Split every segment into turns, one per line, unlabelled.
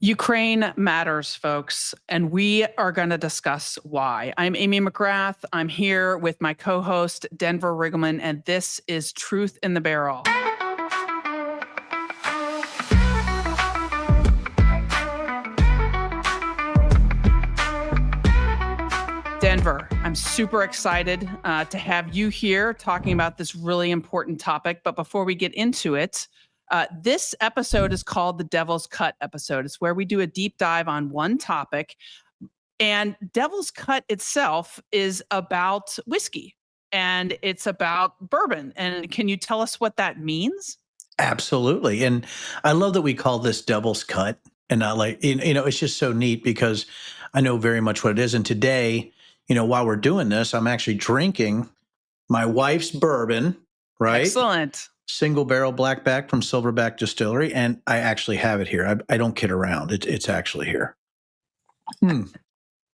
Ukraine matters, folks, and we are going to discuss why. I'm Amy McGrath. I'm here with my co-host, Denver Riggleman, and this is Truth in the Barrel. Denver, I'm super excited to have you here talking about this really important topic. But before we get into it, this episode is called the Devil's Cut episode. It's where we do a deep dive on one topic. And Devil's Cut itself is about whiskey and it's about bourbon. And can you tell us what that means?
Absolutely. And I love that we call this Devil's Cut and not like, it's just so neat because I know very much what it is. And today, while we're doing this, I'm actually drinking my wife's bourbon, right?
Excellent.
Single barrel blackback from Silverback Distillery. And I actually have it here. I don't kid around. It's actually here.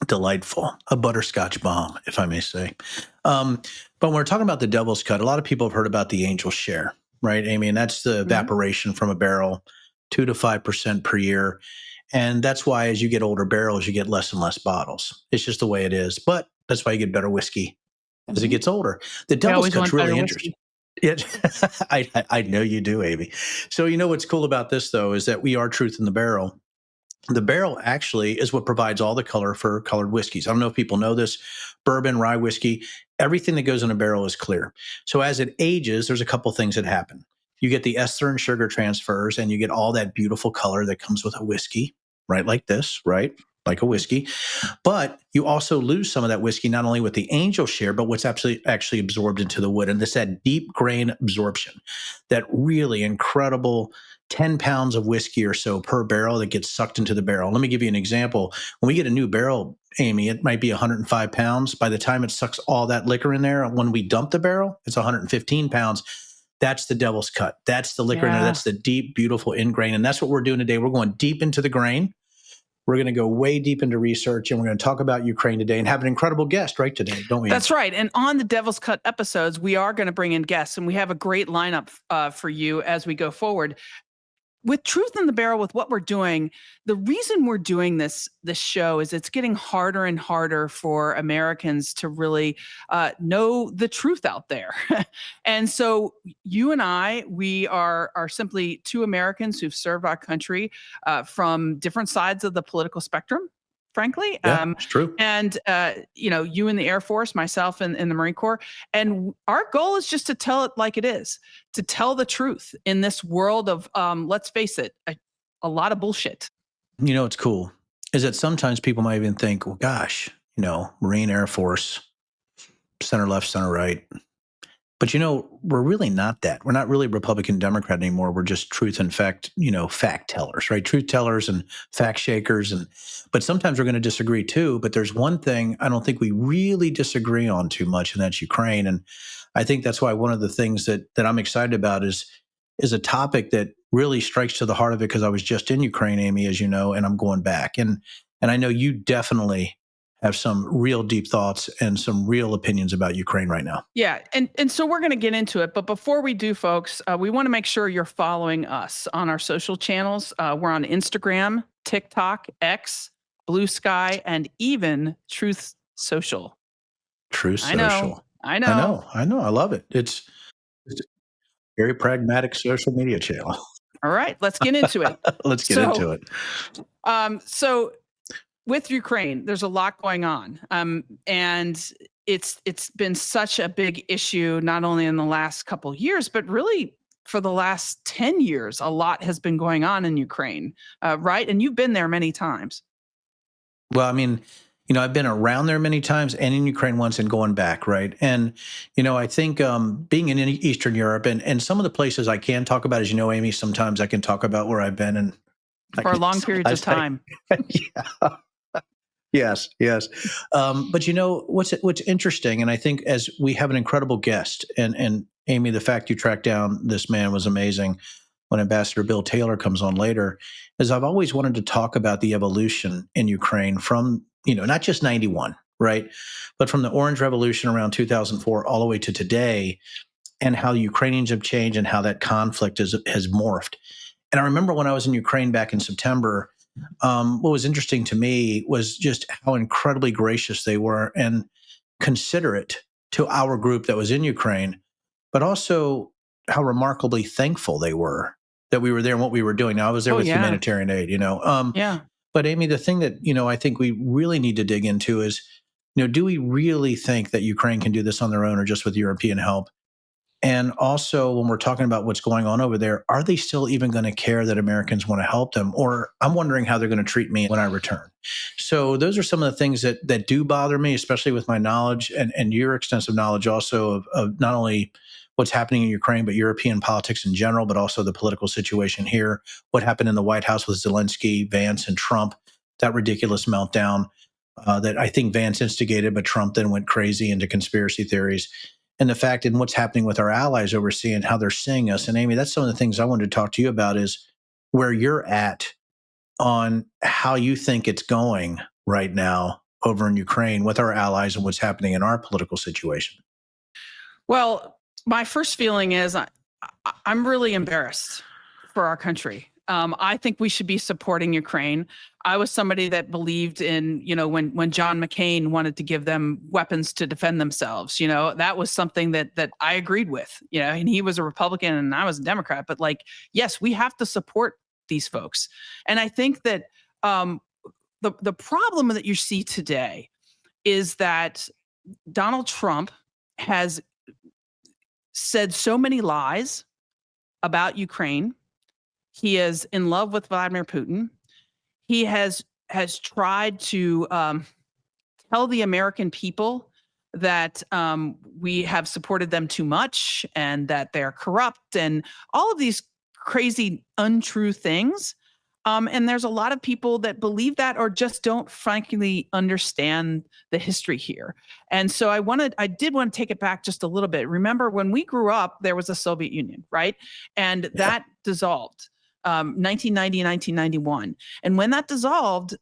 Delightful. A butterscotch bomb, if I may say. But when we're talking about the Devil's Cut, a lot of people have heard about the angel share, right, Amy? And that's the evaporation from a barrel, 2 to 5% per year. And that's why as you get older barrels, you get less and less bottles. It's just the way it is. But that's why you get better whiskey as it gets older. The Devil's Cut's really interesting. I know you do, Amy. So what's cool about this, though, is that we are truth in the barrel. The barrel actually is what provides all the color for colored whiskeys. I don't know if people know this. Bourbon, rye whiskey, everything that goes in a barrel is clear. So as it ages, there's a couple things that happen. You get the ester and sugar transfers, and you get all that beautiful color that comes with a whiskey, right? Like this, right? Like a whiskey. But you also lose some of that whiskey, not only with the angel share, but what's actually absorbed into the wood. And this that deep grain absorption, that really incredible 10 pounds of whiskey or so per barrel that gets sucked into the barrel. Let me give you an example. When we get a new barrel, Amy, it might be 105 pounds. By the time it sucks all that liquor in there, when we dump the barrel, it's 115 pounds. That's the Devil's Cut. That's the liquor in there. That's the deep, beautiful in grain. And that's what we're doing today. We're going deep into the grain. We're going to go way deep into research, and we're going to talk about Ukraine today and have an incredible guest right today, don't we?
That's right. And on the Devil's Cut episodes, we are going to bring in guests, and we have a great lineup for you as we go forward. With Truth in the Barrel, with what we're doing, the reason we're doing this show is it's getting harder and harder for Americans to really know the truth out there. And so you and I, we are simply two Americans who've served our country from different sides of the political spectrum, frankly.
Yeah, it's true.
And, you in the Air Force, myself in the Marine Corps. And our goal is just to tell it like it is, to tell the truth in this world of, let's face it, a lot of bullshit.
What's cool is that sometimes people might even think, well, gosh, Marine, Air Force, center left, center right. But, we're really not that. We're not really Republican Democrat anymore. We're just truth and fact, fact tellers, right? Truth tellers and fact shakers. But sometimes we're going to disagree too. But there's one thing I don't think we really disagree on too much, and that's Ukraine. And I think that's why one of the things that I'm excited about is a topic that really strikes to the heart of it, because I was just in Ukraine, Amy, as you know, and I'm going back. And I know you definitely have some real deep thoughts and some real opinions about Ukraine right now.
Yeah. And so we're going to get into it. But before we do, folks, we want to make sure you're following us on our social channels. We're on Instagram, TikTok, X, Blue Sky, and even Truth Social.
Truth Social.
I know.
I love it. It's a very pragmatic social media channel.
All right. Let's get into it.
Let's get into it.
So with Ukraine, there's a lot going on, and it's been such a big issue, not only in the last couple of years, but really for the last 10 years. A lot has been going on in Ukraine, right? And you've been there many times.
Well, I mean, I've been around there many times and in Ukraine once and going back, right? And, I think being in Eastern Europe and some of the places I can talk about, as you know, Amy, sometimes I can talk about where I've been and
for long periods of time.
Yeah. Yes. But what's interesting, and I think as we have an incredible guest, and Amy, the fact you tracked down this man was amazing when Ambassador Bill Taylor comes on later, is I've always wanted to talk about the evolution in Ukraine from, not just 91, right? But from the Orange Revolution around 2004 all the way to today, and how the Ukrainians have changed and how that conflict has morphed. And I remember when I was in Ukraine back in September, what was interesting to me was just how incredibly gracious they were and considerate to our group that was in Ukraine, but also how remarkably thankful they were that we were there and what we were doing. Now, I was there
Oh,
with
yeah.
humanitarian aid,
Yeah.
but Amy, the thing that, I think we really need to dig into is, do we really think that Ukraine can do this on their own or just with European help? And also, when we're talking about what's going on over there, are they still even going to care that Americans want to help them? Or I'm wondering how they're going to treat me when I return. So those are some of the things that do bother me, especially with my knowledge and your extensive knowledge also of not only what's happening in Ukraine, but European politics in general, but also the political situation here. What happened in the White House with Zelensky, Vance, and Trump, that ridiculous meltdown that I think Vance instigated, but Trump then went crazy into conspiracy theories, and the fact and what's happening with our allies overseas and how they're seeing us. And Amy, that's some of the things I wanted to talk to you about is where you're at on how you think it's going right now over in Ukraine with our allies and what's happening in our political situation.
Well, my first feeling is I'm really embarrassed for our country. I think we should be supporting Ukraine. I was somebody that believed in, when John McCain wanted to give them weapons to defend themselves, that was something that I agreed with, and he was a Republican and I was a Democrat. But like, yes, we have to support these folks. And I think that the problem that you see today is that Donald Trump has said so many lies about Ukraine. He is in love with Vladimir Putin. He has tried to tell the American people that we have supported them too much and that they're corrupt and all of these crazy untrue things. And there's a lot of people that believe that or just don't frankly understand the history here. And so I did want to take it back just a little bit. Remember when we grew up, there was a Soviet Union, right? And that dissolved 1990, 1991. And when that dissolved,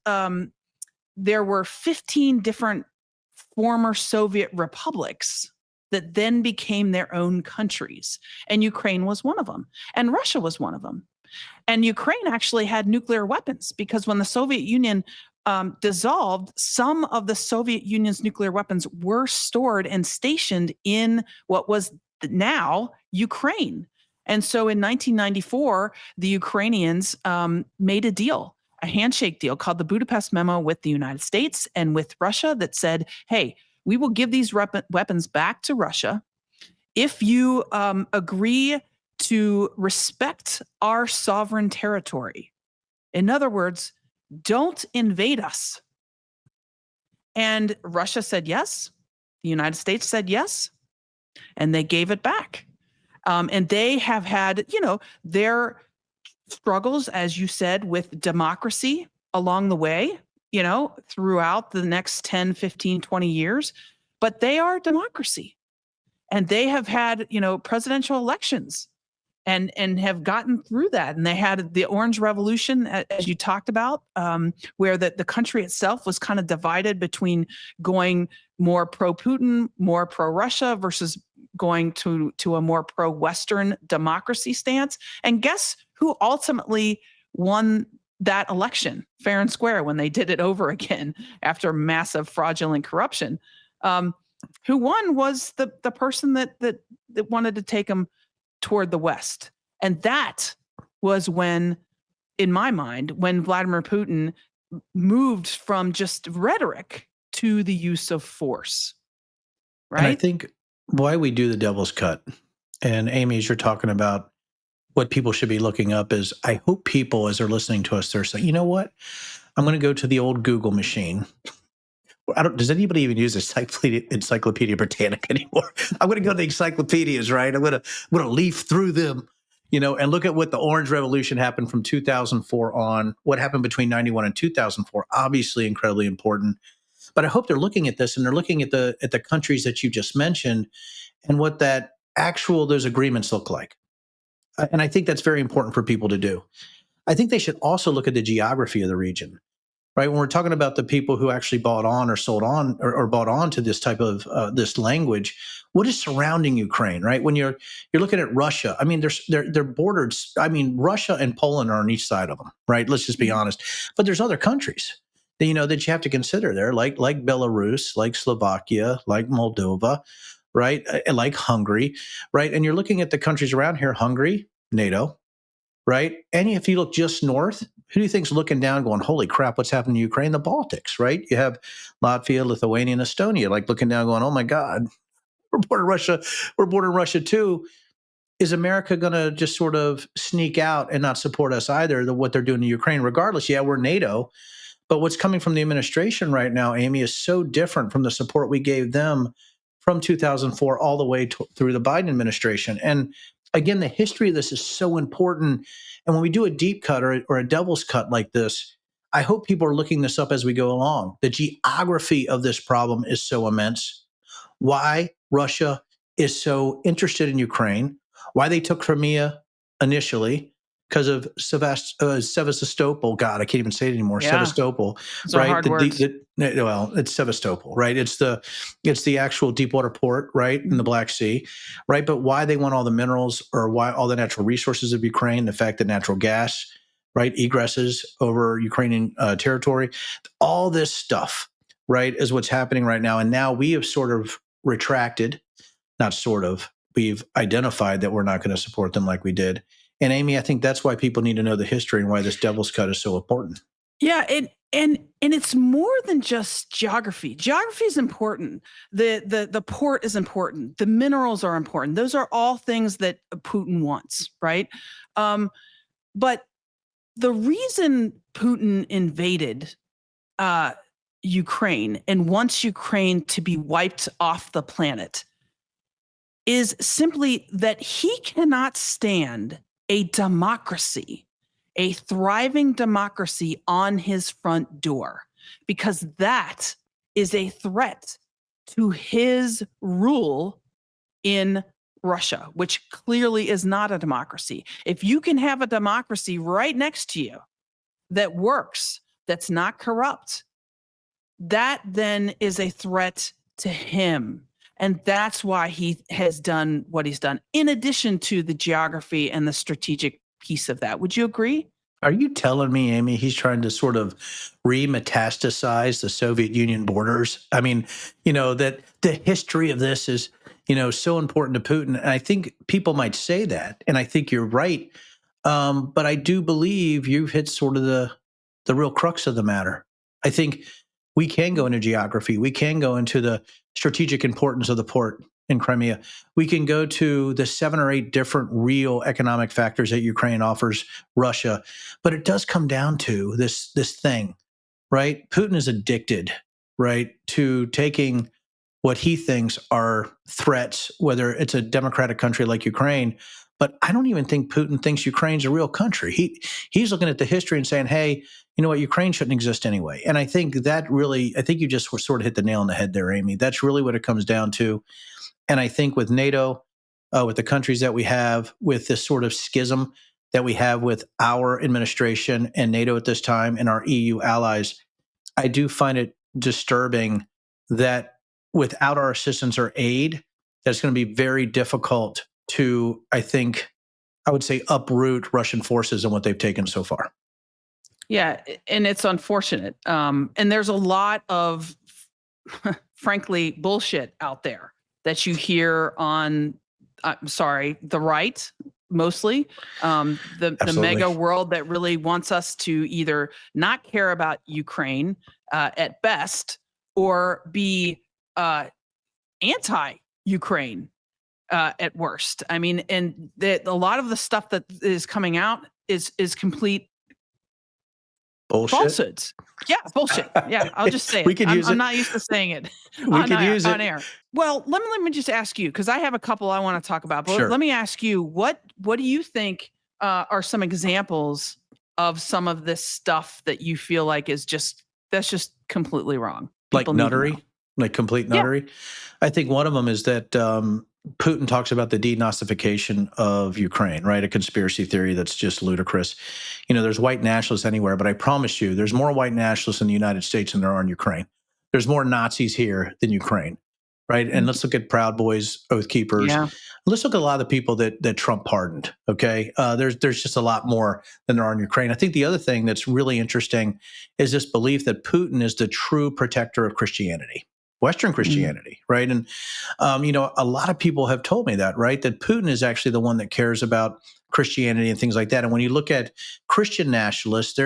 there were 15 different former Soviet republics that then became their own countries. And Ukraine was one of them. And Russia was one of them. And Ukraine actually had nuclear weapons because when the Soviet Union dissolved, some of the Soviet Union's nuclear weapons were stored and stationed in what was now Ukraine. And so in 1994, the Ukrainians made a handshake deal called the Budapest Memo with the United States and with Russia that said, hey, we will give these weapons back to Russia if you agree to respect our sovereign territory. In other words, don't invade us. And Russia said yes. The United States said yes. And they gave it back. And they have had, their struggles, as you said, with democracy along the way, throughout the next 10, 15, 20 years. But they are a democracy. And they have had, presidential elections and have gotten through that. And they had the Orange Revolution, as you talked about, where the country itself was kind of divided between going more pro-Putin, more pro-Russia versus going to a more pro-Western democracy stance. And guess who ultimately won that election fair and square when they did it over again after massive fraudulent corruption? Who won was the person that wanted to take them toward the West. And that was when, in my mind, when Vladimir Putin moved from just rhetoric to the use of force. Right.
And I think why we do the devil's cut, and Amy, as you're talking about what people should be looking up is I hope people, as they're listening to us, they're saying, you know what? I'm going to go to the old Google machine. Does anybody even use Encyclopedia Britannica anymore? I'm going to go to the encyclopedias, right? I'm going to leaf through them, and look at what the Orange Revolution happened from 2004 on, what happened between 91 and 2004, obviously incredibly important. But I hope they're looking at this and they're looking at the countries that you just mentioned and what those agreements look like. And I think that's very important for people to do. I think they should also look at the geography of the region. right? When we're talking about the people who actually bought on or sold on or bought on to this type of this language, what is surrounding Ukraine, right? When you're looking at Russia, I mean, they're bordered. I mean, Russia and Poland are on each side of them, right? Let's just be honest. But there's other countries that, that you have to consider there, like Belarus, like Slovakia, like Moldova, right? Like Hungary, right? And you're looking at the countries around here, Hungary, NATO, right? And if you look just north, who do you think's looking down going, holy crap, what's happening in Ukraine? The Baltics, right? You have Latvia, Lithuania, and Estonia, like looking down going, oh my God, we're bordering Russia too. Is America going to just sort of sneak out and not support us either, what they're doing in Ukraine? Regardless, yeah, we're NATO, but what's coming from the administration right now, Amy, is so different from the support we gave them from 2004 all the way through the Biden administration. And again, the history of this is so important. And when we do a deep cut or a devil's cut like this, I hope people are looking this up as we go along. The geography of this problem is so immense. Why Russia is so interested in Ukraine, why they took Crimea initially, because of Sevastopol. God, I can't even say it anymore.
Yeah.
Sevastopol,
Those are
right?
hard words.
Well, it's Sevastopol, right? It's the actual deep water port, right, in the Black Sea, right? But why they want all the minerals or why all the natural resources of Ukraine, the fact that natural gas, right, egresses over Ukrainian territory, all this stuff, right, is what's happening right now. And now we have sort of retracted, not sort of, we've identified that we're not going to support them like we did. And Amy, I think that's why people need to know the history and why this devil's cut is so important.
Yeah, and it's more than just geography. Geography is important. The port is important. The minerals are important. Those are all things that Putin wants, right? But the reason Putin invaded Ukraine and wants Ukraine to be wiped off the planet is simply that he cannot stand a democracy, a thriving democracy on his front door, because that is a threat to his rule in Russia, which clearly is not a democracy. If you can have a democracy right next to you that works, that's not corrupt, that then is a threat to him. And that's why he has done what he's done, in addition to the geography and the strategic piece of that. Would you agree?
Are you telling me, Amy, he's trying to sort of remetastasize the Soviet Union borders? I mean, that the history of this is, so important to Putin. And I think people might say that, and I think you're right. But I do believe you've hit sort of the real crux of the matter. I think we can go into geography. We can go into the strategic importance of the port in Crimea. We can go to the 7 or 8 different real economic factors that Ukraine offers Russia. But it does come down to this thing, right? Putin is addicted, right, to taking what he thinks are threats, whether it's a democratic country like Ukraine. But I don't even think Putin thinks Ukraine's a real country. He's looking at the history and saying, hey, you know what, Ukraine shouldn't exist anyway. And I think you just sort of hit the nail on the head there, Amy. That's really what it comes down to. And I think with NATO, with the countries that we have, with this sort of schism that we have with our administration and NATO at this time and our EU allies, I do find it disturbing that without our assistance or aid, that's going to be very difficult to, I would say, uproot Russian forces and what they've taken so far.
Yeah, and it's unfortunate. And there's a lot of, frankly, bullshit out there that you hear on, the right, mostly, the mega world that really wants us to either not care about Ukraine at best or be anti-Ukraine at worst. I mean, and a lot of the stuff that is coming out is complete
bullshit.
Falsehoods. Yeah, bullshit. Yeah, I'll just say it. I'm not used to saying it on air. Well, let me just ask you, because I have a couple I want to talk about. But
sure.
Let me ask you, what do you think are some examples of some of this stuff that you feel like that's just completely wrong?
Like nuttery, like complete nuttery. Yeah. I think one of them is that Putin talks about the denazification of Ukraine, right? A conspiracy theory that's just ludicrous. There's white nationalists anywhere, but I promise you, there's more white nationalists in the United States than there are in Ukraine. There's more Nazis here than Ukraine, right? And let's look at Proud Boys, Oath Keepers.
Yeah.
Let's look at a lot of the people that Trump pardoned. Okay, there's just a lot more than there are in Ukraine. I think the other thing that's really interesting is this belief that Putin is the true protector of Christianity, Western Christianity, right? And a lot of people have told me that, right? That Putin is actually the one that cares about Christianity and things like that. And when you look at Christian nationalists,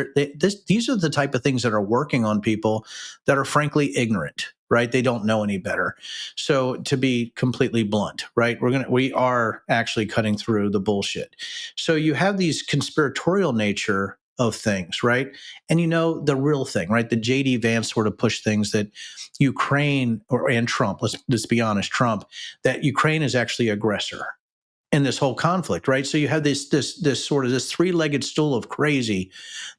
these are the type of things that are working on people that are frankly ignorant, right? They don't know any better. So to be completely blunt, right? We are actually cutting through the bullshit. So you have these conspiratorial nature of things, right? And the real thing, right? The JD Vance sort of push things that Ukraine and Trump, let's be honest, Trump, that Ukraine is actually aggressor in this whole conflict, right? So you have this sort of this three-legged stool of crazy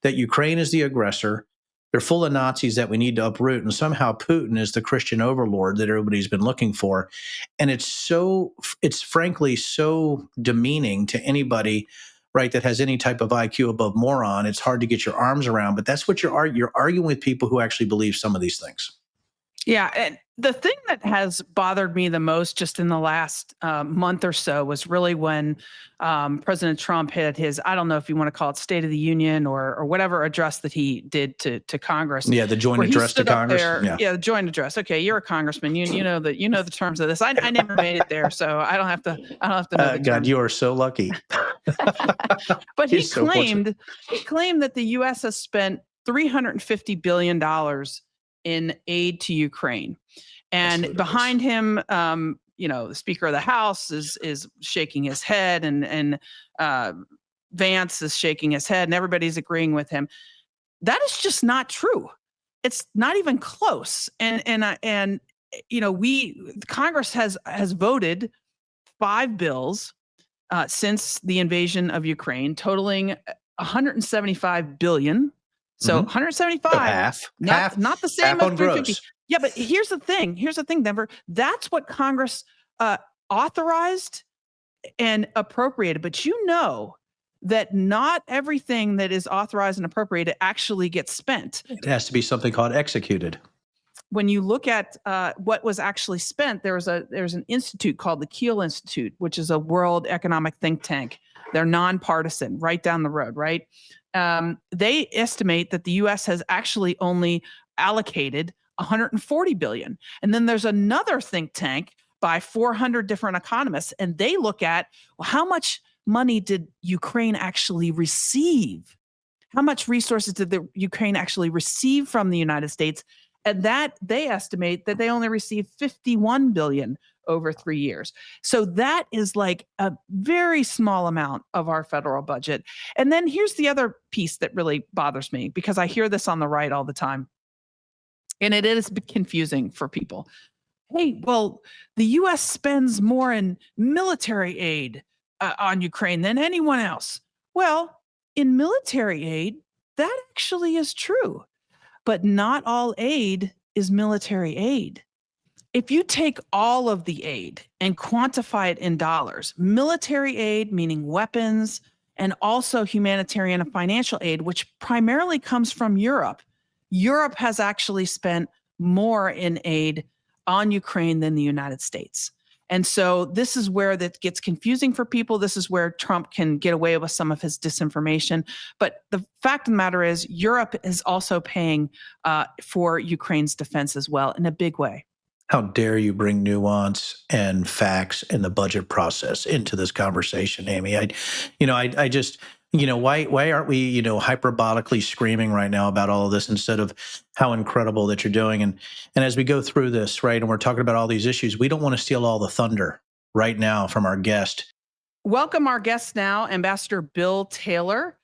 that Ukraine is the aggressor. They're full of Nazis that we need to uproot, and somehow Putin is the Christian overlord that everybody's been looking for. And it's frankly so demeaning to anybody, right, that has any type of IQ above moron. It's hard to get your arms around, but that's what you're arguing with people who actually believe some of these things.
Yeah. And the thing that has bothered me the most just in the last month or so was really when President Trump had his, I don't know if you want to call it State of the Union or whatever address that he did to Congress.
Yeah, the joint address to Congress.
Yeah, the joint address. Okay, you're a congressman. You know the terms of this. I never made it there, so I don't have to know the terms.
God, you are so lucky.
But he claimed that the U.S. has spent $350 billion in aid to Ukraine. And behind him, the Speaker of the House is shaking his head, and Vance is shaking his head, and everybody's agreeing with him. That is just not true. It's not even close. And Congress has voted 5 bills since the invasion of Ukraine, totaling $175 billion. So 175,
so half,
not the same
as 350.
Gross. Yeah, but here's the thing, Denver. That's what Congress authorized and appropriated. But that not everything that is authorized and appropriated actually gets spent.
It has to be something called executed.
When you look at what was actually spent, there's an institute called the Kiel Institute, which is a World Economic think tank. They're nonpartisan, right down the road, right? They estimate that the U.S. has actually only allocated $140 billion. And then there's another think tank by 400 different economists, and they look at, well, how much money did Ukraine actually receive? How much resources did the Ukraine actually receive from the United States? And that they estimate that they only received $51 billion over 3 years. So that is like a very small amount of our federal budget. And then here's the other piece that really bothers me, because I hear this on the right all the time. And it is confusing for people. Hey, well, the U.S. spends more in military aid on Ukraine than anyone else. Well, in military aid, that actually is true. But not all aid is military aid. If you take all of the aid and quantify it in dollars, military aid, meaning weapons, and also humanitarian and financial aid, which primarily comes from Europe, Europe has actually spent more in aid on Ukraine than the United States. And so this is where that gets confusing for people. This is where Trump can get away with some of his disinformation. But the fact of the matter is, Europe is also paying for Ukraine's defense as well in a big way.
How dare you bring nuance and facts in the budget process into this conversation, Amy? I just, why aren't we, hyperbolically screaming right now about all of this instead of how incredible that you're doing? And as we go through this, right, and we're talking about all these issues, we don't want to steal all the thunder right now from our guest.
Welcome our guest now, Ambassador Bill Taylor.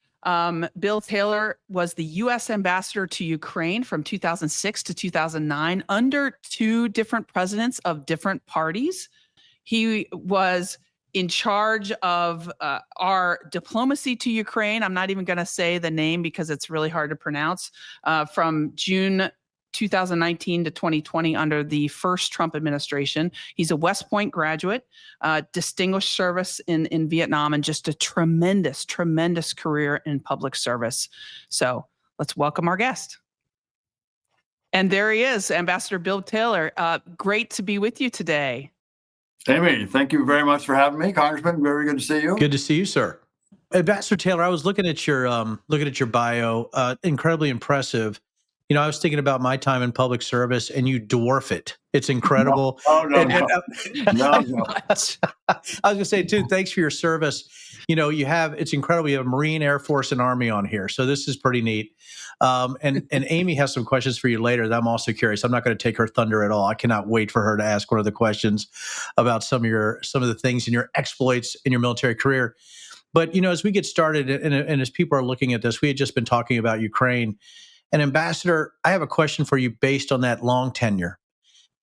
Bill Taylor was the U.S. ambassador to Ukraine from 2006 to 2009 under 2 different presidents of different parties. He was in charge of our diplomacy to Ukraine. I'm not even going to say the name because it's really hard to pronounce. From June 2019 to 2020 under the first Trump administration. He's a West Point graduate, distinguished service in Vietnam, and just a tremendous, tremendous career in public service. So let's welcome our guest. And there he is, Ambassador Bill Taylor. Great to be with you today.
Amy, thank you very much for having me, Congressman. Very good to see you.
Good to see you, sir. Ambassador Taylor, I was looking at your bio. Incredibly impressive. You know, I was thinking about my time in public service, and you dwarf it. It's incredible.
No.
I was going to say too. Thanks for your service. You know, it's incredible. You have Marine, Air Force, and Army on here, so this is pretty neat. And Amy has some questions for you later that I'm also curious. I'm not going to take her thunder at all. I cannot wait for her to ask one of the questions about some of the things in your exploits in your military career. But, you know, as we get started and as people are looking at this, we had just been talking about Ukraine. And Ambassador, I have a question for you based on that long tenure,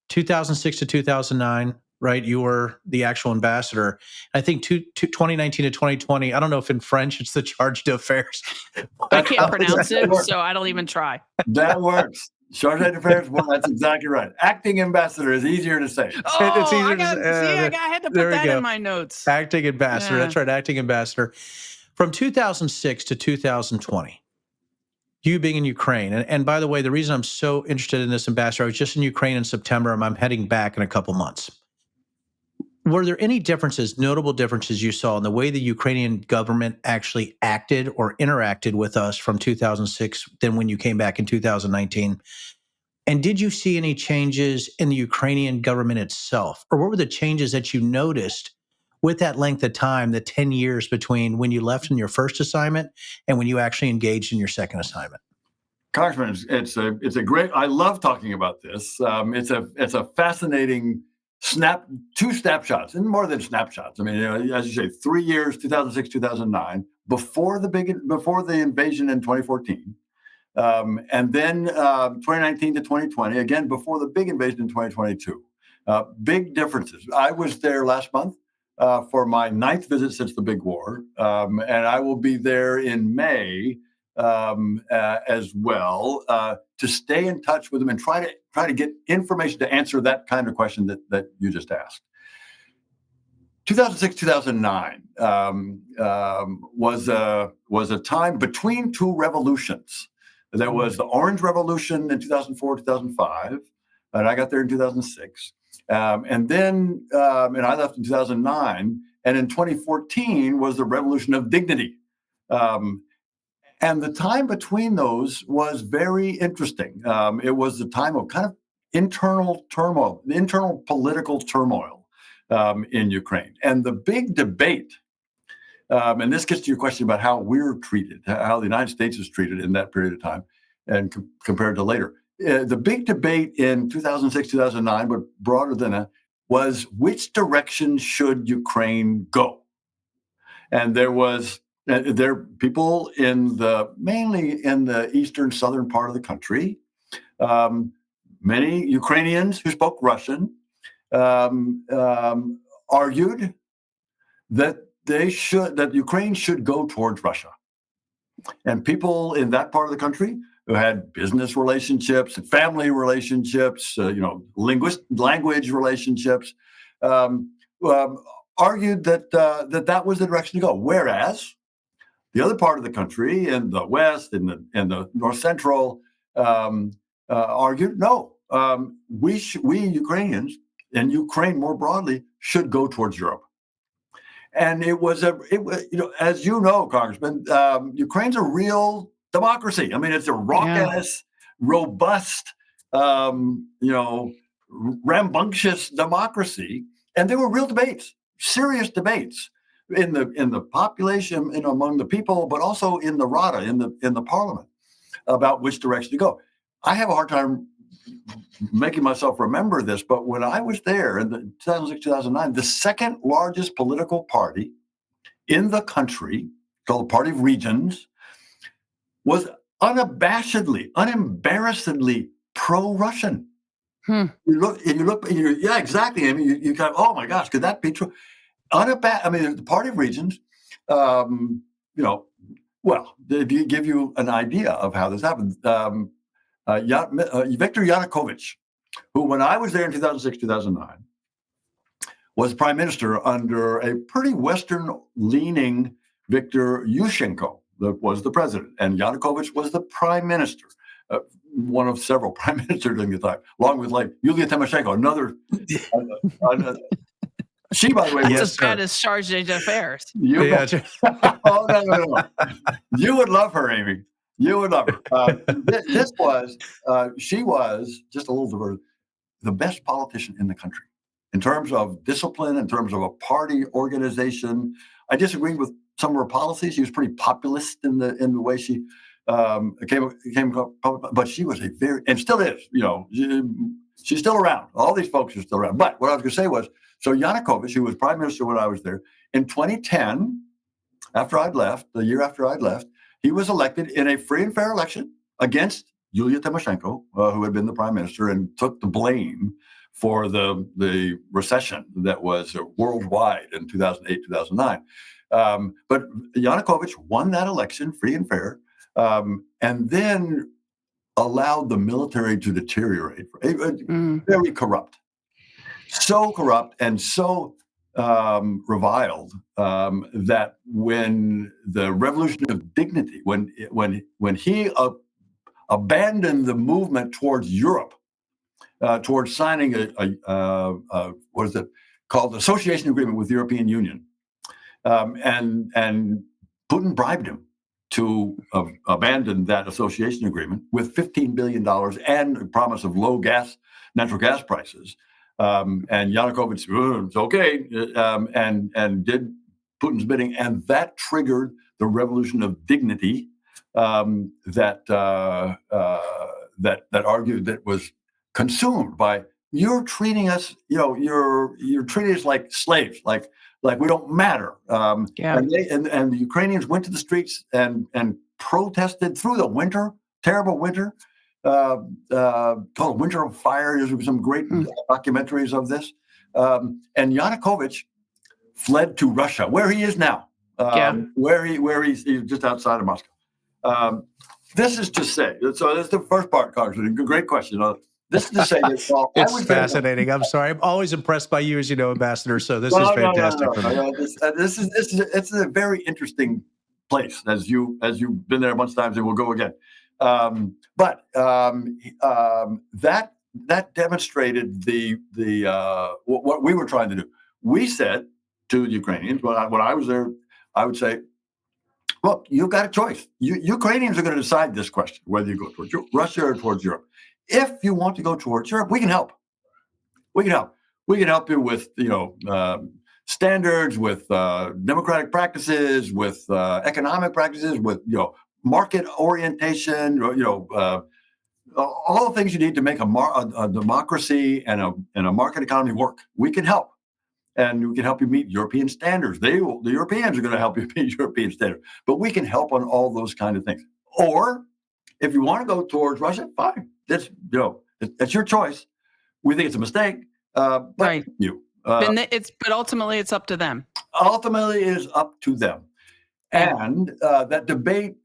2006 to 2009, right? You were the actual ambassador. I think 2019 to 2020, I don't know if in French it's the charge d'affaires.
I can't pronounce it, so I don't even try.
That works. Charge d'affaires, well, that's exactly right. Acting ambassador is easier to say.
Oh,
It's easier to say.
I had to put that in my notes.
Acting ambassador. Yeah. That's right, acting ambassador. From 2006 to 2020, you being in Ukraine. And by the way, the reason I'm so interested in this, Ambassador, I was just in Ukraine in September, and I'm heading back in a couple months. Were there any notable differences you saw in the way the Ukrainian government actually acted or interacted with us from 2006 than when you came back in 2019? And did you see any changes in the Ukrainian government itself? Or what were the changes that you noticed with that length of time, the 10 years between when you left in your first assignment and when you actually engaged in your second assignment?
Congressman, it's a great, I love talking about this. It's a fascinating two snapshots, and more than snapshots. I mean, as you say, 3 years, 2006, 2009, before the invasion in 2014. And then 2019 to 2020, again, before the big invasion in 2022. Big differences. I was there last month for my 9th visit since the big war, and I will be there in May as well to stay in touch with them and try to get information to answer that kind of question that you just asked. 2006, 2009 was a time between two revolutions. There was the Orange Revolution in 2004, 2005, and I got there in 2006. And I left in 2009, and in 2014 was the Revolution of Dignity. And the time between those was very interesting. It was the time of kind of internal turmoil, internal political turmoil in Ukraine. And the big debate, and this gets to your question about how we're treated, how the United States is treated in that period of time and compared to later. The big debate in 2006, 2009, but broader than that, was which direction should Ukraine go? And there are people mainly in the eastern, southern part of the country, many Ukrainians who spoke Russian, argued that Ukraine should go towards Russia. And people in that part of the country who had business relationships and family relationships, language relationships, argued that was the direction to go. Whereas the other part of the country, in the West, in the North Central, argued no. We Ukrainians and Ukraine more broadly should go towards Europe. And it was as you know, Congressman, Ukraine's a real democracy. I mean, it's a raucous, robust, rambunctious democracy, and there were real debates, serious debates in the population, among the people, but also in the Rada, in the parliament, about which direction to go. I have a hard time making myself remember this, but when I was there in 2006, 2009, the second largest political party in the country, called the Party of Regions, was unembarrassedly pro-Russian. You look, yeah, exactly. I mean, you kind of, oh my gosh, could that be true? The Party of Regions, well, to give you an idea of how this happened, Viktor Yanukovych, who, when I was there in 2006, 2009, was prime minister under a pretty Western-leaning Viktor Yushchenko, that was the president, and Yanukovych was the prime minister, one of several prime ministers during the time, along with like Yulia Tymoshenko, another. She, by the way,
that's
was
as bad as charge d'affaires.
Oh, no. You would love her, Amy. You would love her. She was, just a little diverted, the best politician in the country in terms of discipline, in terms of a party organization. I disagreed with some of her policies. She was pretty populist in the way she came up, but she was a very, and still is, she's still around. All these folks are still around. But what I was going to say was, so Yanukovych, who was prime minister when I was there, in 2010, the year after I'd left, he was elected in a free and fair election against Yulia Tymoshenko, who had been the prime minister and took the blame for the recession that was worldwide in 2008, 2009. But Yanukovych won that election free and fair, and then allowed the military to deteriorate. Very corrupt. So corrupt and so reviled that when the Revolution of Dignity, when he abandoned the movement towards Europe, towards signing what is it called, association agreement with the European Union, and Putin bribed him to abandon that association agreement with $15 billion and a promise of low natural gas prices. And Yanukovych, it's okay, and did Putin's bidding, and that triggered the Revolution of Dignity that argued that was consumed by, you're treating us, you're treating us like slaves, like we don't matter. And the Ukrainians went to the streets and protested through the winter, terrible winter, called Winter of Fire. There's some great documentaries of this. And Yanukovych fled to Russia, where he is now, where he's just outside of Moscow. This is to say, so that's the first part, Congressman. Great question. This is to say that
it's fascinating. I'm sorry. I'm always impressed by you, as you know, Ambassador. So this is fantastic for me.
It's a very interesting place, as you've been there a bunch of times, and we'll go again. But that demonstrated what we were trying to do. We said to the Ukrainians, when I was there, I would say, look, you've got a choice. Ukrainians are going to decide this question, whether you go towards Russia or towards Europe. If you want to go towards Europe, we can help. We can help. We can help you with, standards, with democratic practices, with economic practices, with, market orientation, all the things you need to make a democracy and a market economy work. We can help. And we can help you meet European standards. The Europeans are going to help you meet European standards. But we can help on all those kind of things. Or if you want to go towards Russia, fine. That's your choice. We think it's a mistake. But
right.
But
ultimately it's up to them.
Ultimately, it is up to them. And that debate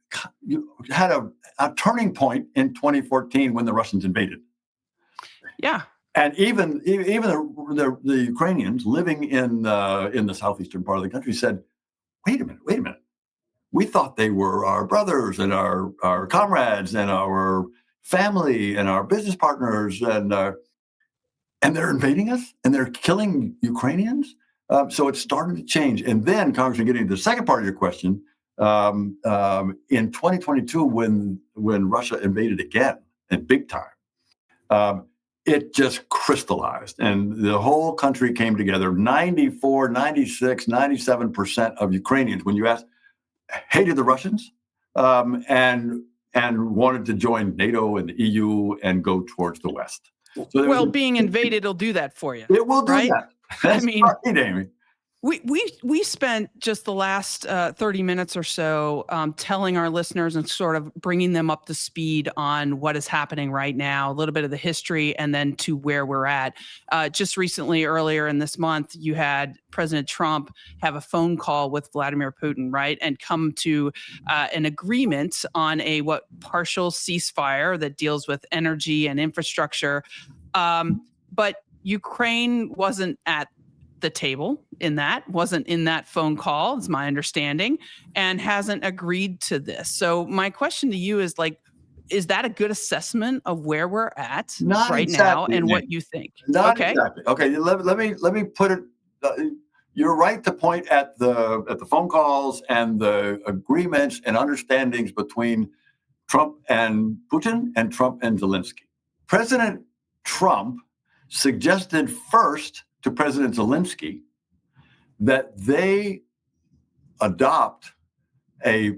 had a turning point in 2014 when the Russians invaded.
Yeah.
And even the Ukrainians living in the southeastern part of the country said, wait a minute. We thought they were our brothers and our comrades and our family and our business partners, and they're invading us and they're killing Ukrainians. So it started to change. And then, Congressman, getting to the second part of your question, in 2022, when Russia invaded again in big time, it just crystallized and the whole country came together. 94, 96, 97% of Ukrainians, when you ask, hated the Russians and wanted to join NATO and the EU and go towards the West. So
being invaded will do that for you.
It will do that. That's right, Amy.
We spent just the last 30 minutes or so telling our listeners and sort of bringing them up to speed on what is happening right now, a little bit of the history, and then to where we're at. Just recently, earlier in this month, you had President Trump have a phone call with Vladimir Putin, right, and come to an agreement on a partial ceasefire that deals with energy and infrastructure. But Ukraine wasn't at the table wasn't in that phone call, is my understanding, and hasn't agreed to this. So my question to you is is that a good assessment of where we're at
Not
right now
exactly,
and
Nick.
what you think?
Not
Okay.
exactly. Okay, let me put it. You're right to point at the phone calls and the agreements and understandings between Trump and Putin and Trump and Zelensky. President Trump suggested first to President Zelensky that they adopt a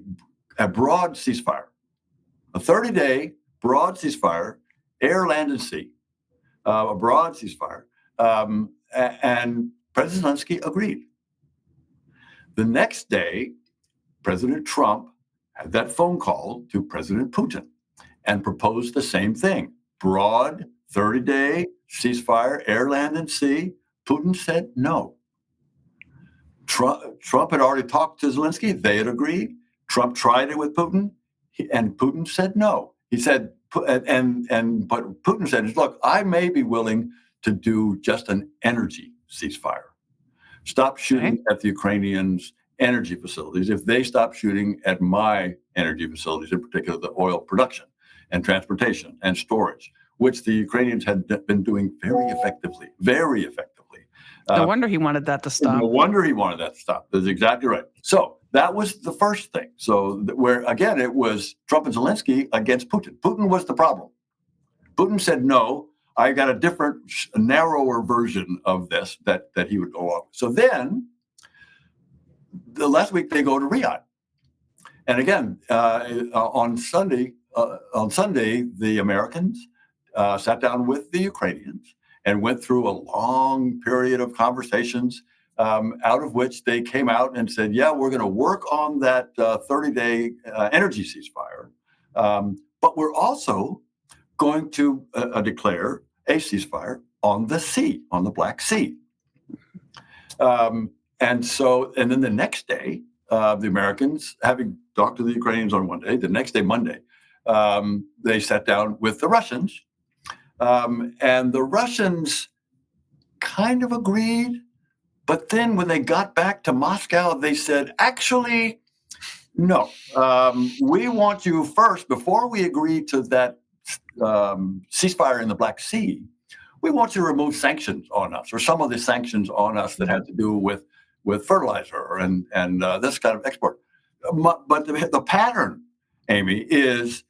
broad ceasefire, a 30-day broad ceasefire, air, land, and sea, a broad ceasefire. And President Zelensky agreed. The next day, President Trump had that phone call to President Putin and proposed the same thing, broad 30-day ceasefire, air, land, and sea. Putin said no. Trump had already talked to Zelensky. They had agreed. Trump tried it with Putin, and Putin said no. He said, but Putin said, look, I may be willing to do just an energy ceasefire. Stop shooting at the Ukrainians' energy facilities if they stop shooting at my energy facilities, in particular the oil production and transportation and storage, which the Ukrainians had been doing very effectively.
No wonder he wanted that to stop.
No wonder he wanted that to stop. That's exactly right. So that was the first thing. So where, again, it was Trump and Zelensky against Putin. Putin was the problem. Putin said, no, I got a different, narrower version of this that he would go off. So then the last week they go to Riyadh. And again, on Sunday, the Americans sat down with the Ukrainians and went through a long period of conversations, out of which they came out and said, yeah, we're going to work on that 30-day energy ceasefire. But we're also going to declare a ceasefire on the sea, on the Black Sea. And then the next day, the Americans, having talked to the Ukrainians on one day, the next day, Monday, they sat down with the Russians. And the Russians kind of agreed. But then when they got back to Moscow, they said, actually, no, we want you first, before we agree to that ceasefire in the Black Sea, we want you to remove sanctions on us, or some of the sanctions on us that had to do with fertilizer and this kind of export. But the pattern, Amy, is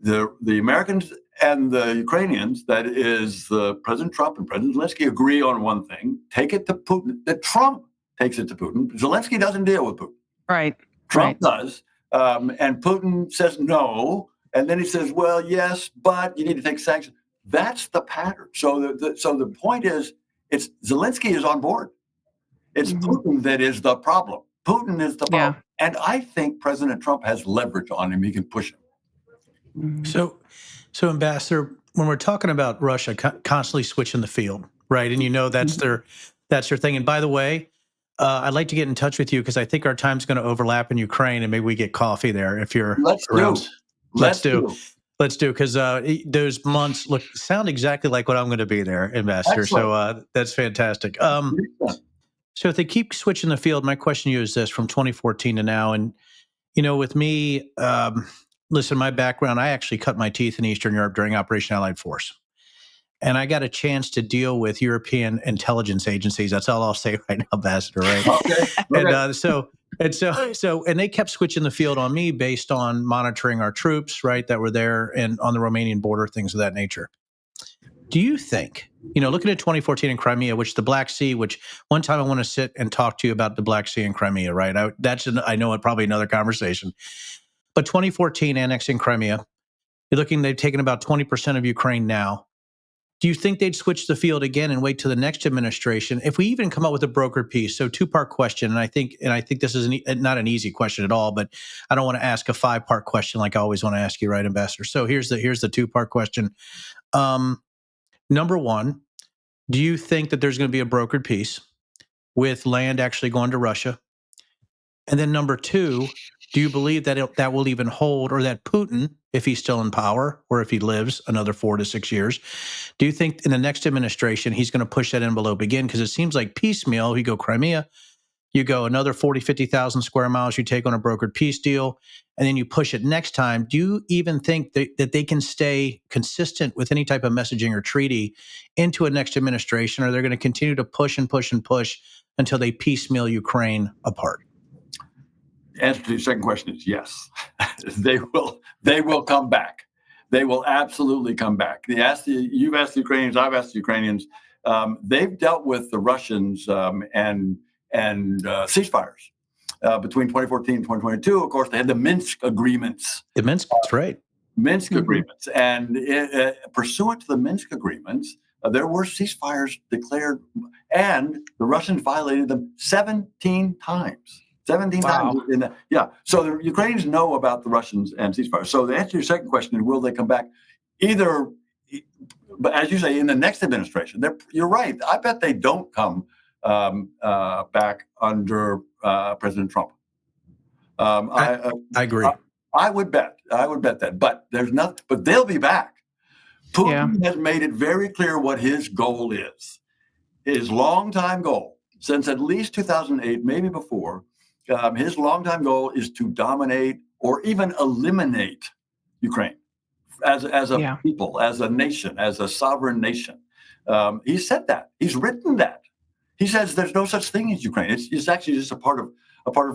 the Americans and the Ukrainians, that is President Trump and President Zelensky, agree on one thing, take it to Putin, that Trump takes it to Putin. Zelensky doesn't deal with Putin.
Right.
Trump does. And Putin says no. And then he says, well, yes, but you need to take sanctions. That's the pattern. So the point is, it's Zelensky is on board. It's Putin that is the problem. Putin is the problem. Yeah. And I think President Trump has leverage on him. He can push him.
So Ambassador, when we're talking about Russia constantly switching the field, right? And that's their thing. And by the way, I'd like to get in touch with you because I think our time's going to overlap in Ukraine, and maybe we get coffee there if you're around. Let's do. Because those months sound exactly like what I'm going to be there, Ambassador. Excellent. So that's fantastic. So if they keep switching the field, my question to you is this: from 2014 to now, and with me. Listen, my background, I actually cut my teeth in Eastern Europe during Operation Allied Force. And I got a chance to deal with European intelligence agencies. That's all I'll say right now, Ambassador, right? Okay. And they kept switching the field on me based on monitoring our troops, right, that were there and on the Romanian border, things of that nature. Do you think, looking at 2014 in Crimea, which the Black Sea, which one time I want to sit and talk to you about the Black Sea and Crimea, right? I know probably another conversation. But 2014 annexing Crimea, they've taken about 20% of Ukraine now. Do you think they'd switch the field again and wait till the next administration? If we even come up with a brokered peace, so two-part question, and I think this is not an easy question at all, but I don't want to ask a 5-part question like I always want to ask you, right, Ambassador? So here's the two-part question. Number one, do you think that there's going to be a brokered peace with land actually going to Russia? And then number two, do you believe that that will even hold, or that Putin, if he's still in power, or if he lives another 4 to 6 years, do you think in the next administration he's going to push that envelope again? Because it seems like piecemeal, you go Crimea, you go another 40, 50,000 square miles you take on a brokered peace deal, and then you push it next time. Do you even think that they can stay consistent with any type of messaging or treaty into a next administration, or they're going to continue to push and push and push until they piecemeal Ukraine apart?
The answer to your second question is yes. They will come back. They will absolutely come back. You've asked the Ukrainians, I've asked the Ukrainians. They've dealt with the Russians and ceasefires between 2014 and 2022. Of course, they had the Minsk agreements.
The Minsk, that's right.
Minsk agreements. And pursuant to the Minsk agreements, there were ceasefires declared, and the Russians violated them 17 times. 17
Wow.
times. So the Ukrainians know about the Russians and ceasefire. So the answer to your second question, will they come back? Either, but as you say, in the next administration, you're right. I bet they don't come back under President Trump.
I agree.
I would bet that, but there's nothing. But they'll be back. Putin has made it very clear what his goal is. His longtime goal, since at least 2008, maybe before, his longtime goal is to dominate or even eliminate Ukraine as a people, as a nation, as a sovereign nation. He said that. He's written that. He says there's no such thing as Ukraine. It's actually just a part of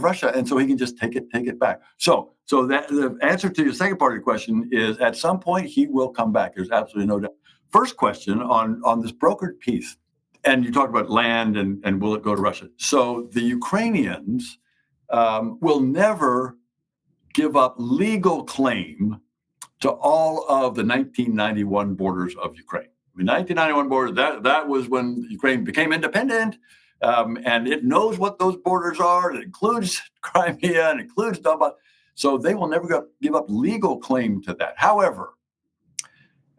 Russia, and so he can just take it back. So that the answer to your second part of your question is, at some point he will come back. There's absolutely no doubt. First question on this brokered peace, and you talked about land and will it go to Russia? So the Ukrainians will never give up legal claim to all of the 1991 borders of Ukraine. The 1991 borders, that was when Ukraine became independent, and it knows what those borders are. It includes Crimea and includes Donbass. So they will never give up legal claim to that. However,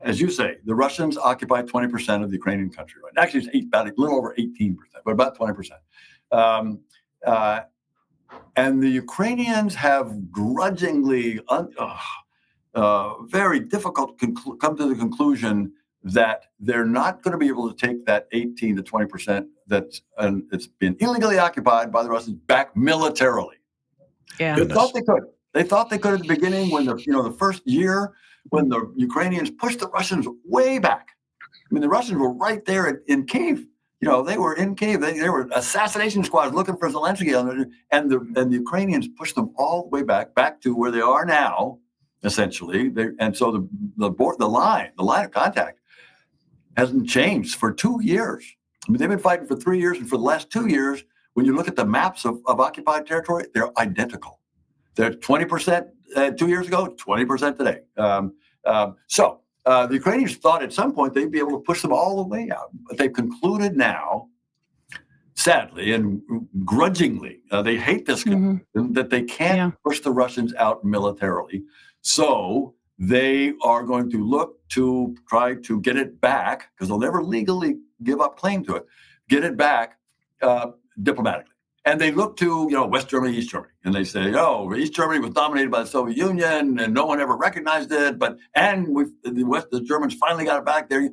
as you say, the Russians occupy 20% of the Ukrainian country. Right? Actually, it's about a little over 18%, but about 20%. And the Ukrainians have grudgingly, very difficult come to the conclusion that they're not going to be able to take that 18 to 20% that's it's been illegally occupied by the Russians back militarily.
Yeah.
They thought they could. They thought they could at the beginning when the first year when the Ukrainians pushed the Russians way back. I mean, the Russians were right there in Kyiv. They were in Kyiv. They were assassination squads looking for Zelensky, and the Ukrainians pushed them all the way back to where they are now, essentially. And so the line of contact hasn't changed for 2 years. I mean, they've been fighting for 3 years, and for the last 2 years, when you look at the maps of occupied territory, they're identical. They're 20% 2 years ago, 20% today. The Ukrainians thought at some point they'd be able to push them all the way out. But they've concluded now, sadly and grudgingly, they hate this guy, that they can't push the Russians out militarily. So they are going to look to try to get it back, because they'll never legally give up claim to it, get it back diplomatically. And they look to, West Germany, East Germany, and they say, East Germany was dominated by the Soviet Union, and no one ever recognized it. The Germans finally got it back there.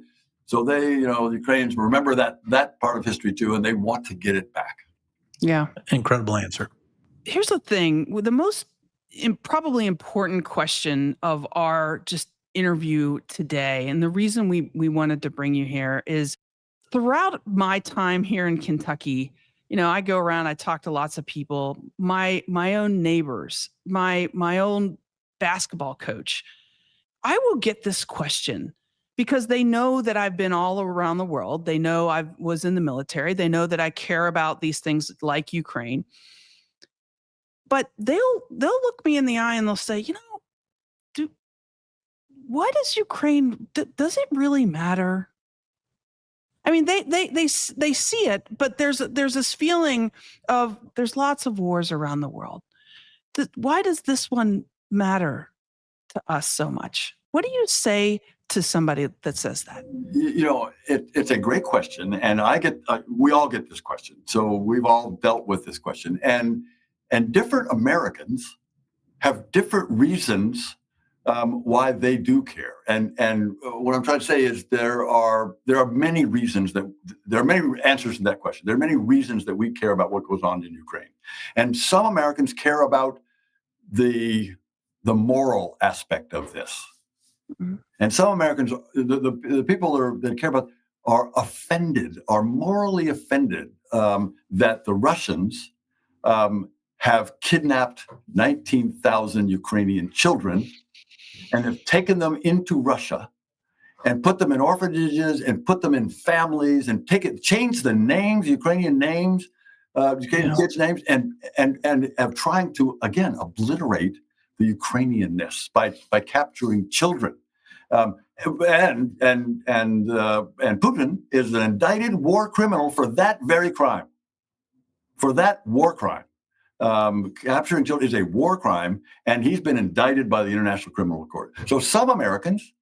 So they, the Ukrainians remember that part of history too, and they want to get it back.
Yeah,
incredible answer.
Here's the thing: with the most probably important question of our just interview today, and the reason we wanted to bring you here is, throughout my time here in Kentucky, I go around, I talk to lots of people, my own neighbors, my own basketball coach. I will get this question because they know that I've been all around the world. They know I was in the military. They know that I care about these things like Ukraine. But they'll look me in the eye and they'll say, what is Ukraine? Does it really matter? I mean, they see it, but there's this feeling of there's lots of wars around the world. Why does this one matter to us so much? What do you say to somebody that says that?
It's a great question, and we all get this question. So we've all dealt with this question, and different Americans have different reasons why they do care. And what I'm trying to say is there are many reasons there are many answers to that question. There are many reasons that we care about what goes on in Ukraine, and some Americans care about the moral aspect of this. Mm-hmm. And some Americans, the people that care about, are morally offended that the Russians have kidnapped 19,000 Ukrainian children and have taken them into Russia and put them in orphanages and put them in families and change the names, Ukrainian names, Ukrainian kids' names, and have trying to, again, obliterate the Ukrainianness by capturing children. And Putin is an indicted war criminal for that very crime. For that war crime. Capturing children is a war crime, and he's been indicted by the International Criminal Court. So some Americans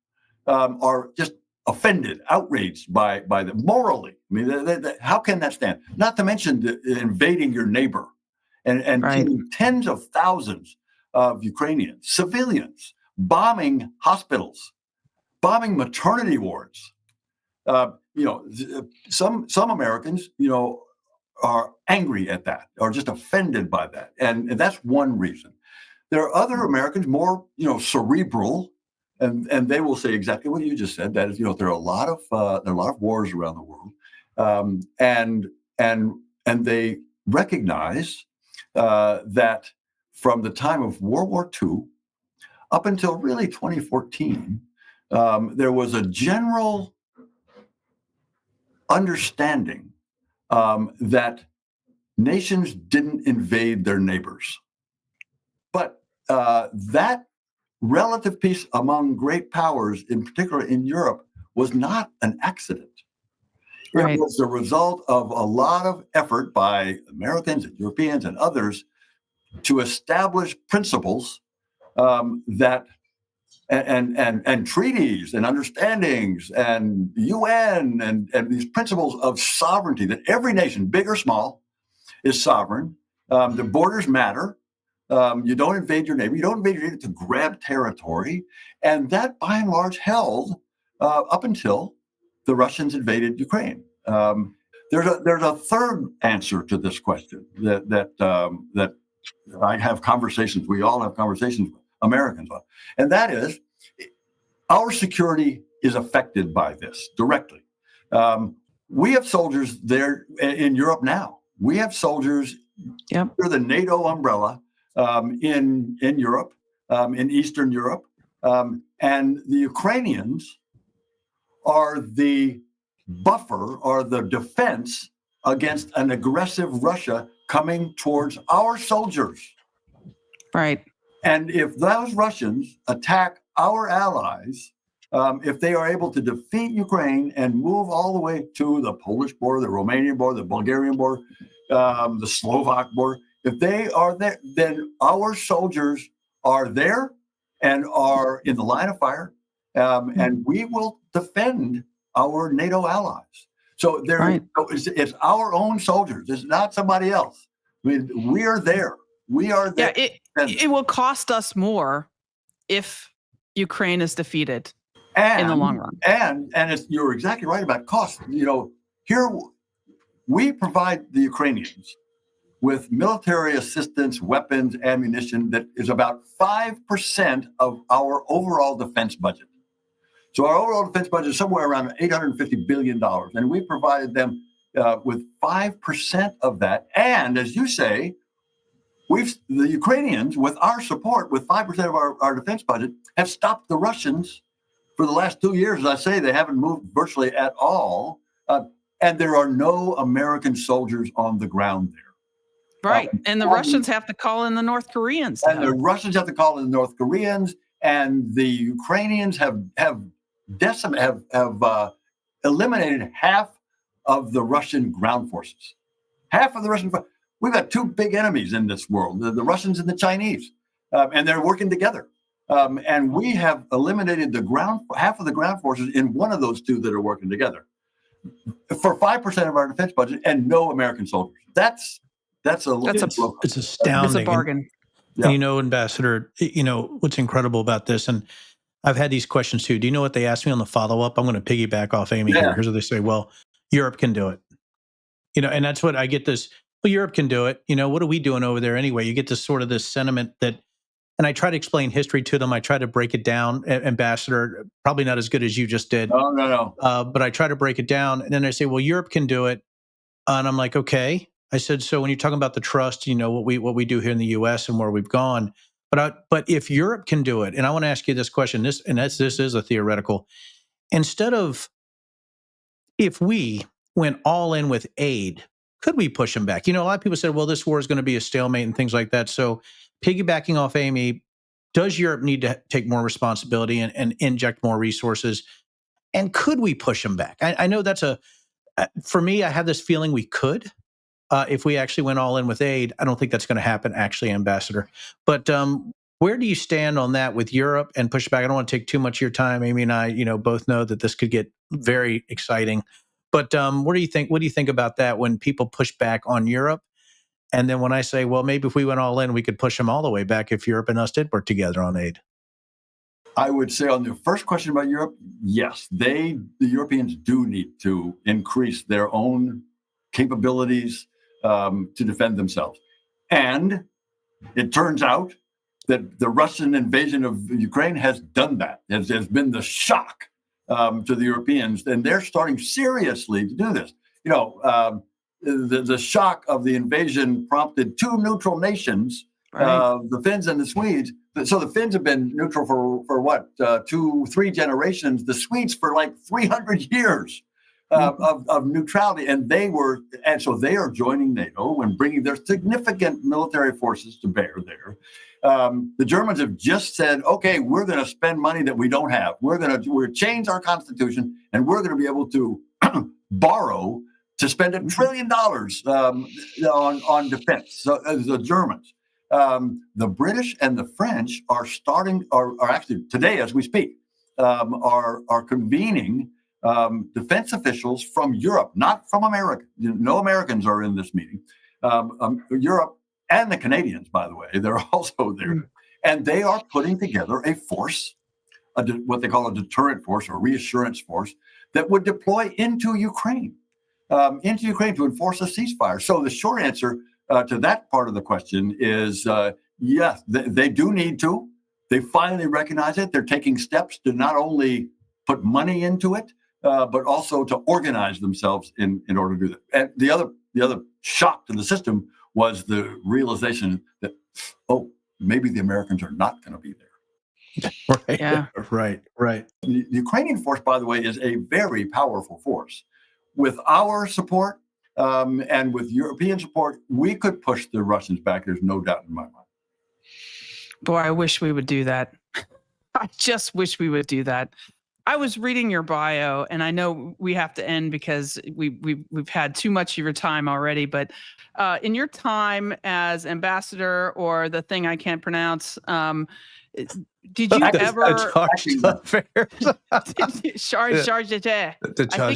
are just offended, outraged by them morally. I mean, how can that stand? Not to mention invading your neighbor and
right.
killing tens of thousands of Ukrainians, civilians, bombing hospitals, bombing maternity wards. Some Americans, are angry at that, or just offended by that, and that's one reason. There are other Americans more, cerebral, and they will say exactly what you just said. That is, there are a lot of wars around the world, and they recognize that from the time of World War II up until really 2014, there was a general understanding that nations didn't invade their neighbors. But that relative peace among great powers, in particular in Europe, was not an accident. Right. It was the result of a lot of effort by Americans and Europeans and others to establish principles that and treaties and understandings and UN and these principles of sovereignty that every nation, big or small, is sovereign. The borders matter. You don't invade your neighbor. You don't invade your neighbor to grab territory. And that, by and large, held up until the Russians invaded Ukraine. There's a third answer to this question that I have conversations. We all have conversations with Americans on, and that is our security is affected by this directly. We have soldiers there in Europe now. We have soldiers under the NATO umbrella in Europe, in Eastern Europe, and the Ukrainians are the buffer or the defense against an aggressive Russia coming towards our soldiers.
Right.
And if those Russians attack our allies, if they are able to defeat Ukraine and move all the way to the Polish border, the Romanian border, the Bulgarian border, the Slovak border, if they are there, then our soldiers are there and are in the line of fire, and we will defend our NATO allies. So it's our own soldiers. It's not somebody else. I mean, we are there. We are there.
Yeah, it will cost us more if Ukraine is defeated in the long run.
And you're exactly right about cost. Here we provide the Ukrainians with military assistance, weapons, ammunition that is about 5% of our overall defense budget. So our overall defense budget is somewhere around $850 billion, and we provided them with 5% of that. And as you say, the Ukrainians, with our support, with 5% of our defense budget, have stopped the Russians for the last 2 years. As I say, they haven't moved virtually at all. And there are no American soldiers on the ground there.
Right. And the Russians have to call in the North Koreans.
And the Russians have to call in the North Koreans. And the Ukrainians have eliminated half of the Russian ground forces. Half of the Russian. We've got two big enemies in this world: the Russians and the Chinese, and they're working together. And we have eliminated half of the ground forces in one of those two that are working together for 5% of our defense budget, and no American soldiers. It's
astounding.
It's a bargain.
And, Ambassador, what's incredible about this, and I've had these questions too. Do you know what they asked me on the follow-up? I'm going to piggyback off Amy here. Here's what they say. Well, Europe can do it. And that's what I get this. Well, Europe can do it. What are we doing over there anyway? You get this sort of this sentiment that, and I try to explain history to them. I try to break it down, Ambassador, probably not as good as you just did.
No.
But I try to break it down. And then I say, well, Europe can do it. And I'm like, okay. I said, so when you're talking about the trust, what we do here in the U.S. and where we've gone, but if Europe can do it, and I want to ask you this question, this is a theoretical, instead of, if we went all in with aid, could we push them back? A lot of people said, well, this war is going to be a stalemate and things like that. So piggybacking off Amy, does Europe need to take more responsibility and inject more resources? And could we push them back? I know that's for me, I have this feeling we could. If we actually went all in with aid. I don't think that's going to happen, actually, Ambassador. But where do you stand on that with Europe and pushback? I don't want to take too much of your time. Amy and I, both know that this could get very exciting. But what do you think? What do you think about that when people push back on Europe? And then when I say, well, maybe if we went all in, we could push them all the way back if Europe and us did work together on aid.
I would say on the first question about Europe, yes, the Europeans do need to increase their own capabilities to defend themselves. And it turns out that the Russian invasion of Ukraine has done that. Has been the shock to the Europeans, and they're starting seriously to do this. The shock of the invasion prompted two neutral nations, the Finns and the Swedes. So the Finns have been neutral for what, 2-3 generations. The Swedes for like 300 years. Of neutrality, and so they are joining NATO and bringing their significant military forces to bear there. The Germans have just said, okay, we're going to spend money that we don't have. We're going to change our constitution, and we're going to be able to borrow to spend $1 trillion on defense. So the Germans, the British and the French are actually today, as we speak, are convening defense officials from Europe, not from America. No Americans are in this meeting. Europe and the Canadians, by the way, they're also there. And they are putting together a force, what they call a deterrent force or reassurance force, that would deploy into Ukraine to enforce a ceasefire. So the short answer to that part of the question is yes, they do need to. They finally recognize it. They're taking steps to not only put money into it, but also to organize themselves in order to do that. And the other shock to the system was the realization that, maybe the Americans are not going to be there.
Right.
Yeah.
Right.
The Ukrainian force, by the way, is a very powerful force. With our support and with European support, we could push the Russians back. There's no doubt in my mind.
Boy, I wish we would do that. I just wish we would do that. I was reading your bio, and I know we have to end because we've had too much of your time already. But in your time as ambassador, or the thing I can't pronounce, did you ever charge d'affaires? I think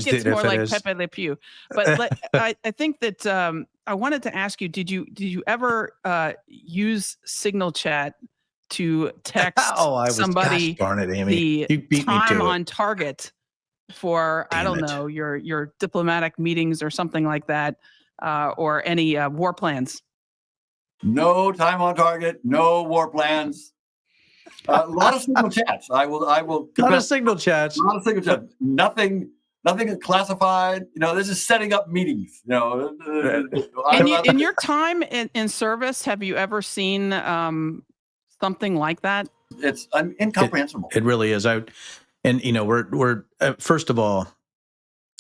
it's more like Pepe Le Pew. But I think that I wanted to ask you: Did you ever use Signal Chat to text somebody the time on target for your diplomatic meetings or something like that, or any war plans?
No time on target, no war plans. A lot of Signal Chats. I will.
A lot of Signal Chats.
Nothing classified. This is setting up meetings.
In your time in service, have you ever seen something like that?
It's incomprehensible.
It really is. We're first of all,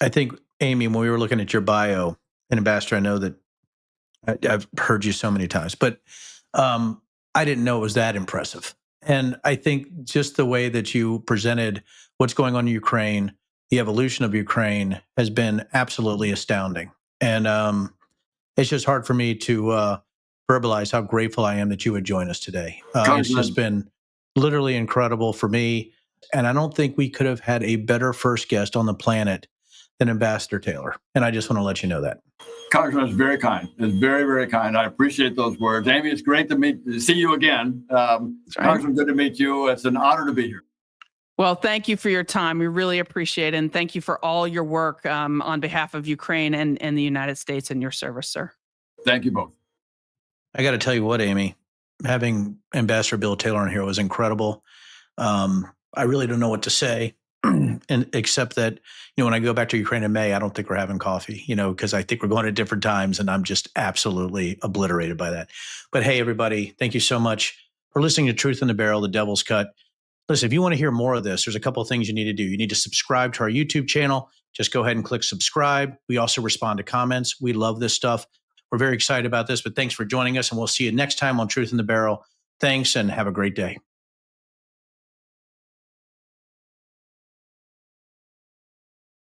I think, Amy, when we were looking at your bio, and Ambassador, I know that I've heard you so many times, but I didn't know it was that impressive. And I think just the way that you presented what's going on in Ukraine, the evolution of Ukraine has been absolutely astounding. And it's just hard for me to verbalize how grateful I am that you would join us today. It's just been literally incredible for me. And I don't think we could have had a better first guest on the planet than Ambassador Taylor. And I just want to let you know that.
Congressman, it's very kind. It's very, very kind. I appreciate those words. Amy, it's great to see you again. Congressman, good to meet you. It's an honor to be here.
Well, thank you for your time. We really appreciate it. And thank you for all your work on behalf of Ukraine and the United States and your service, sir.
Thank you both.
I got to tell you what, Amy, having Ambassador Bill Taylor on here was incredible. I really don't know what to say, and except that, when I go back to Ukraine in May, I don't think we're having coffee, because I think we're going at different times, and I'm just absolutely obliterated by that. But hey, everybody, thank you so much for listening to Truth in the Barrel, The Devil's Cut. Listen, if you want to hear more of this, there's a couple of things you need to do. You need to subscribe to our YouTube channel. Just go ahead and click subscribe. We also respond to comments. We love this stuff. We're very excited about this, but thanks for joining us, and we'll see you next time on Truth in the Barrel. Thanks, and have a great day.